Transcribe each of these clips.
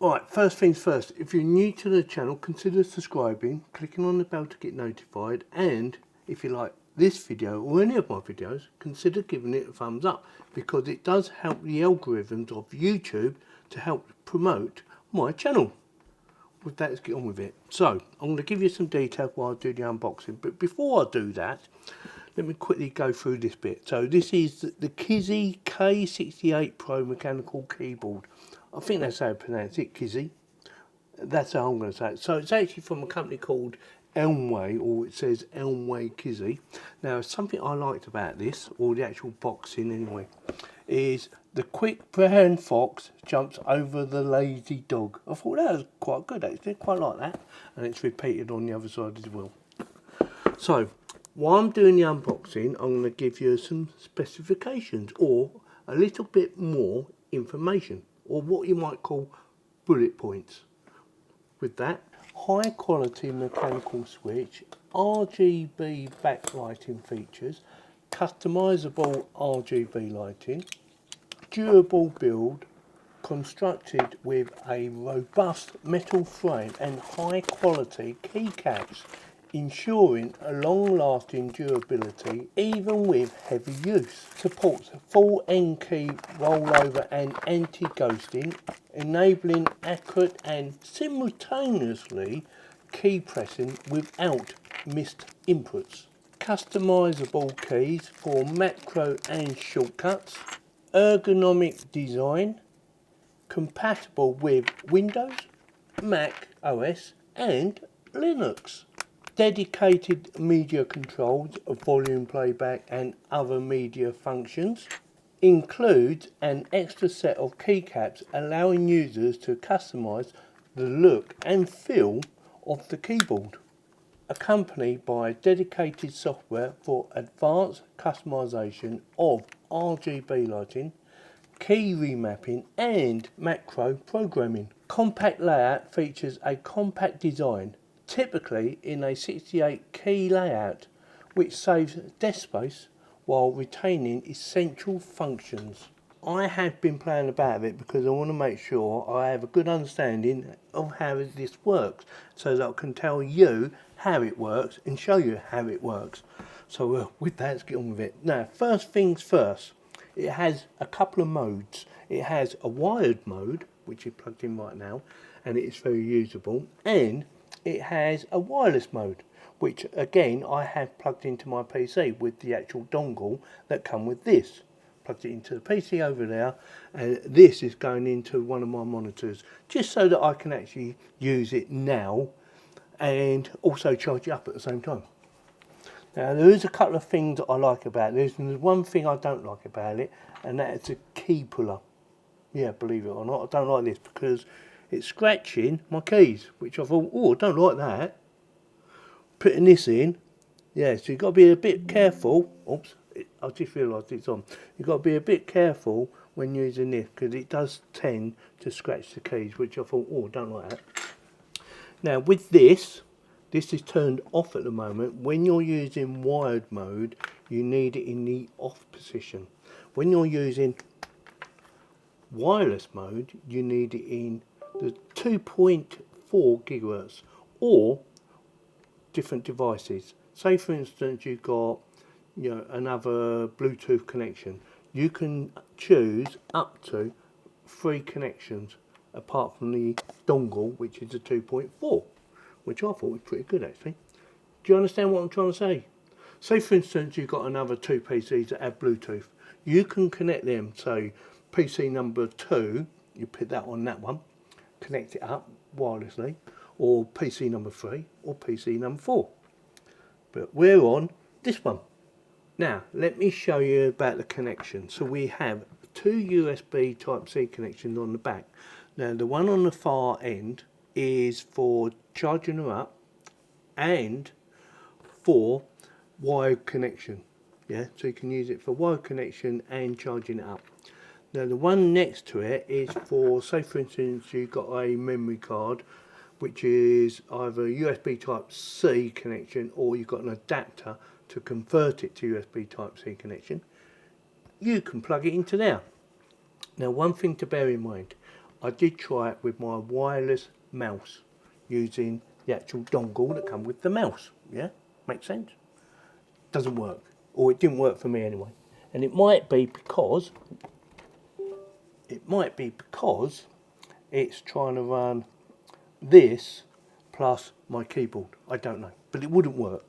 Alright, first things first, if you're new to the channel, consider subscribing, clicking on the bell to get notified, and if you like this video or any of my videos, consider giving it a thumbs up, because it does help the algorithms of YouTube to help promote my channel. With that, let's get on with it. So, I'm going to give you some detail while I do the unboxing, but before I do that, let me quickly go through this bit. So this is the KZZI K68 Pro mechanical keyboard. I think that's how you pronounce it, KZZI. That's how I'm going to say it. So it's actually from a company called ELMWAY, or it says ELMWAY KZZI. Now, something I liked about this, or the actual boxing anyway, is the quick brown fox jumps over the lazy dog. I thought that was quite good actually, quite like that. And it's repeated on the other side as well. So, while I'm doing the unboxing, I'm going to give you some specifications, or a little bit more information, or what you might call bullet points. With that, high quality mechanical switch, RGB backlighting features, customizable RGB lighting, durable build, constructed with a robust metal frame and high quality keycaps, ensuring a long-lasting durability even with heavy use. Supports full end key rollover and anti-ghosting, enabling accurate and simultaneously key pressing without missed inputs. Customizable keys for macro and shortcuts. Ergonomic design, compatible with Windows, Mac OS and Linux. Dedicated media controls, volume playback and other media functions. Includes an extra set of keycaps allowing users to customize the look and feel of the keyboard. Accompanied by dedicated software for advanced customization of RGB lighting, key remapping and macro programming. Compact layout features a compact design, typically in a 68 key layout, which saves desk space while retaining essential functions. I have been playing about with it because I want to make sure I have a good understanding of how this works, so that I can tell you how it works and show you how it works. So with that, let's get on with it. Now, first things first, it has a couple of modes. It has a wired mode, which is plugged in right now, and it is very usable, and it has a wireless mode, which again I have plugged into my PC with the actual dongle that come with this. Plugged it into the PC over there, and this is going into one of my monitors, just so that I can actually use it now and also charge it up at the same time. Now, there is a couple of things that I like about this, and there's one thing I don't like about it, and that is a key puller. Yeah, believe it or not, I don't like this because it's scratching my keys, which I thought, oh, I don't like that. Putting this in, yeah, so you've got to be a bit careful. Oops, I just realised it's on. You've got to be a bit careful when using this, because it does tend to scratch the keys, which I thought, oh, I don't like that. Now, with this is turned off at the moment. When you're using wired mode, you need it in the off position. When you're using wireless mode, you need it in the 2.4 gigahertz or different devices. Say for instance you've got, you know, another Bluetooth connection. You can choose up to 3 connections apart from the dongle, which is a 2.4, which I thought was pretty good actually. Do you understand what I'm trying to say? Say for instance you've got another 2 PCs that have Bluetooth. You can connect them, so PC number 2, you put that on that one, connect it up wirelessly, or PC number 3 or PC number 4. But we're on this one. Now let me show you about the connection. So we have 2 USB Type-C connections on the back. Now the one on the far end is for charging them up and for wired connection. Yeah, so you can use it for wired connection and charging it up. Now the one next to it is for, say for instance you've got a memory card which is either USB Type-C connection, or you've got an adapter to convert it to USB Type-C connection. You can plug it into there. Now one thing to bear in mind, I did try it with my wireless mouse using the actual dongle that comes with the mouse. Yeah, makes sense? Doesn't work, or it didn't work for me anyway. And it might be because it's trying to run this plus my keyboard. I don't know, but it wouldn't work.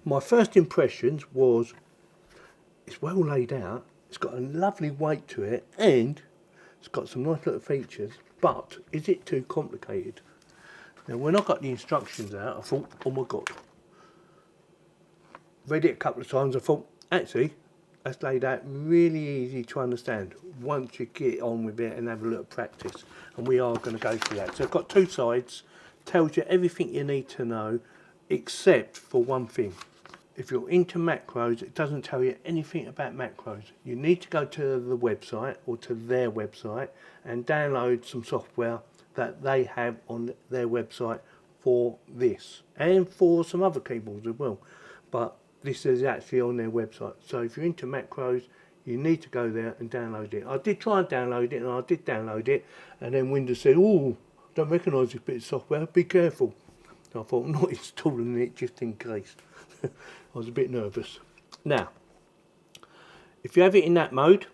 My first impressions was it's well laid out, it's got a lovely weight to it, and it's got some nice little features, but is it too complicated? Now when I got the instructions out, I thought, oh my god. Read it a couple of times, I thought, actually, that's laid out really easy to understand once you get on with it and have a little practice. And we are going to go through that. So it's got two sides, tells you everything you need to know, except for one thing. If you're into macros, it doesn't tell you anything about macros. You need to go to the website or to their website and download some software that they have on their website for this and for some other keyboards as well. But this is actually on their website. So if you're into macros, you need to go there and download it. I did try and download it, and I did download it, and then Windows said, oh, don't recognise this bit of software, be careful. So I thought, I'm not installing it just in case. I was a bit nervous. Now, if you have it in that mode,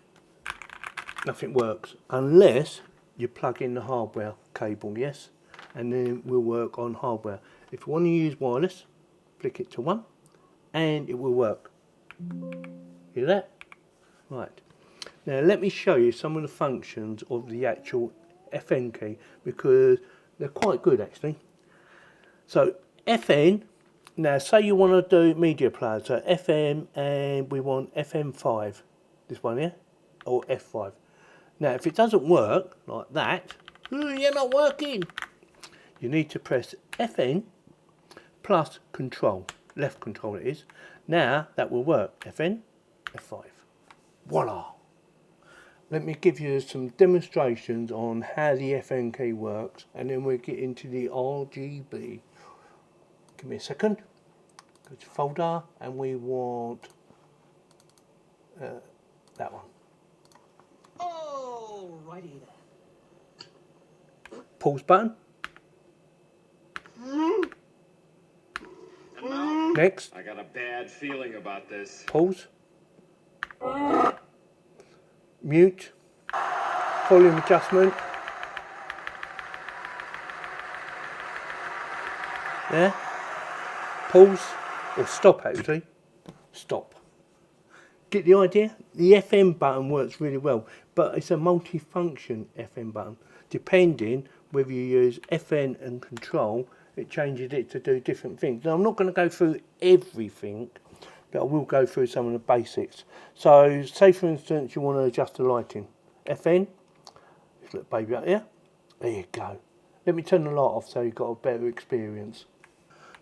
nothing works unless you plug in the hardware cable, yes, and then it will work on hardware. If you want to use wireless, flick it to 1 and it will work. Hear that? Right. Now let me show you some of the functions of the actual FN key, because they're quite good actually. So FN, now say you want to do media player, so FM, and we want FM5, this one here, or F5. Now if it doesn't work like that, you're not working. You need to press FN plus control, left control it is. Now that will work, FN, F5. Voila! Let me give you some demonstrations on how the FN key works, and then we'll get into the RGB. Give me a second. Go to folder, and we want that one. Alrighty then. Pause button. Next. I got a bad feeling about this. Pause. Mute. Volume adjustment. There. Pause. Or stop actually. Stop. Get the idea? The FM button works really well, but it's a multi-function FM button. Depending whether you use FN and control, it changes it to do different things. Now I'm not going to go through everything, but I will go through some of the basics. So say for instance you want to adjust the lighting. FN, this little baby up here, there you go. Let me turn the light off so you've got a better experience.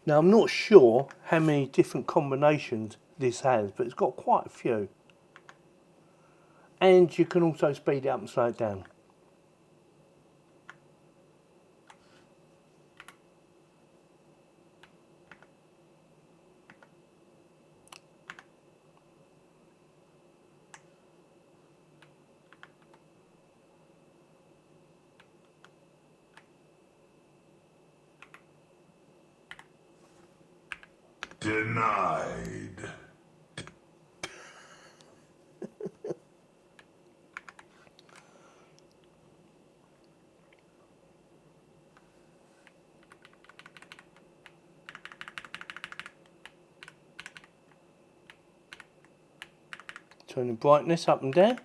Now I'm not sure how many different combinations this has, but it's got quite a few. And you can also speed it up and slow it down. Denied. Turning brightness up and down.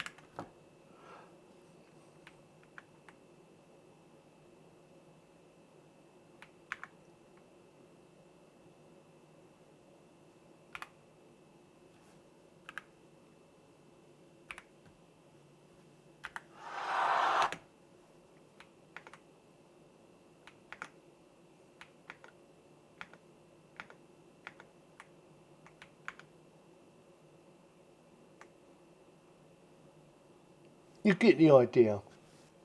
You get the idea.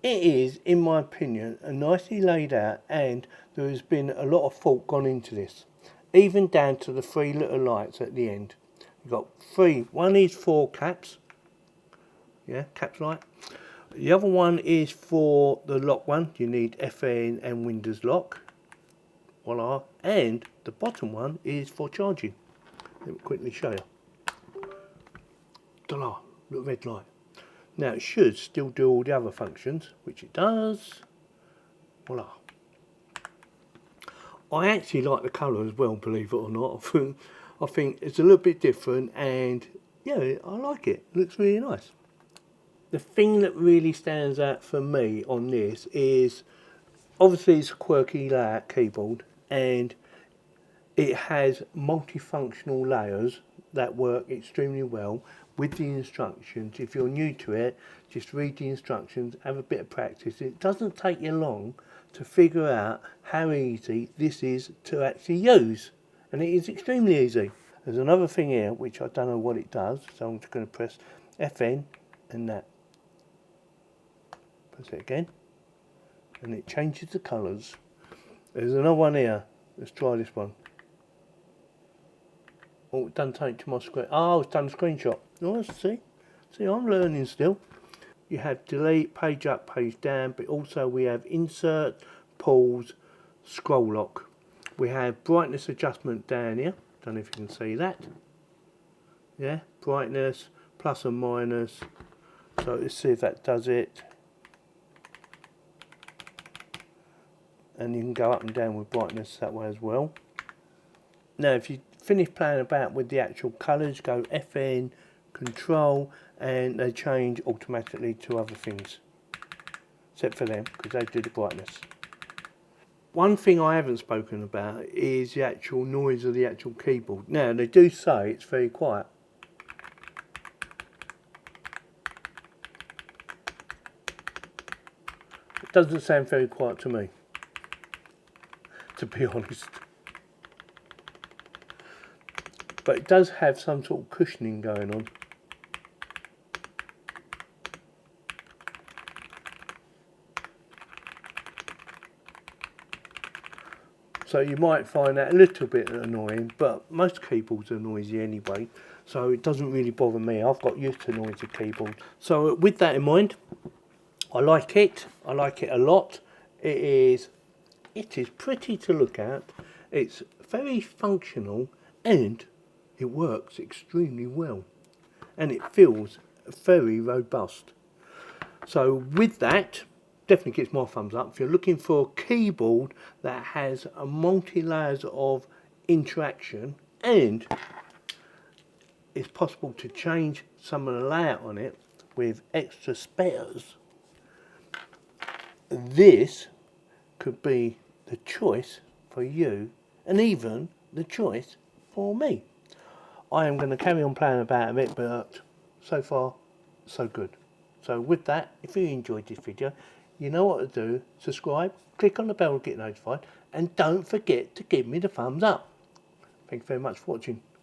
It is, in my opinion, a nicely laid out, and there has been a lot of thought gone into this. Even down to the 3 little lights at the end. You've got 3, one is for caps. Yeah, caps light. The other one is for the lock one. You need FN and Windows lock. Voila. And the bottom one is for charging. Let me quickly show you. Ta-da, little red light. Now it should still do all the other functions, which it does. Voila. I actually like the colour as well, believe it or not. I think it's a little bit different, and yeah, I like it. It looks really nice. The thing that really stands out for me on this is, obviously it's a quirky layout keyboard, and it has multifunctional layers that work extremely well with the instructions. If you're new to it, just read the instructions, have a bit of practice. It doesn't take you long to figure out how easy this is to actually use, and it is extremely easy. There's another thing here which I don't know what it does, so I'm just going to press FN and that. Press it again and it changes the colours. There's another one here. Let's try this one. Oh, it doesn't take to my screen. Oh, it's done a screenshot. Oh, see, I'm learning still. You have delete, page up, page down, but also we have insert, pause, scroll lock. We have brightness adjustment down here. Don't know if you can see that. Yeah, brightness, plus and minus. So let's see if that does it. And you can go up and down with brightness that way as well. Now if you finish playing about with the actual colours, go FN, control, and they change automatically to other things. Except for them, because they do the brightness. One thing I haven't spoken about is the actual noise of the actual keyboard. Now they do say it's very quiet. It doesn't sound very quiet to me, to be honest. But it does have some sort of cushioning going on. So you might find that a little bit annoying, but most keyboards are noisy anyway, so it doesn't really bother me. I've got used to noisy keyboards. So with that in mind, I like it a lot. It is pretty to look at, it's very functional, and it works extremely well, and it feels very robust. So with that, definitely gets my thumbs up. If you're looking for a keyboard that has a multi-layers of interaction, and it's possible to change some of the layout on it with extra spares, this could be the choice for you, and even the choice for me. I am going to carry on playing about a bit, but so far so good. So with that, if you enjoyed this video, you know what to do. Subscribe, click on the bell to get notified, and don't forget to give me the thumbs up. Thank you very much for watching.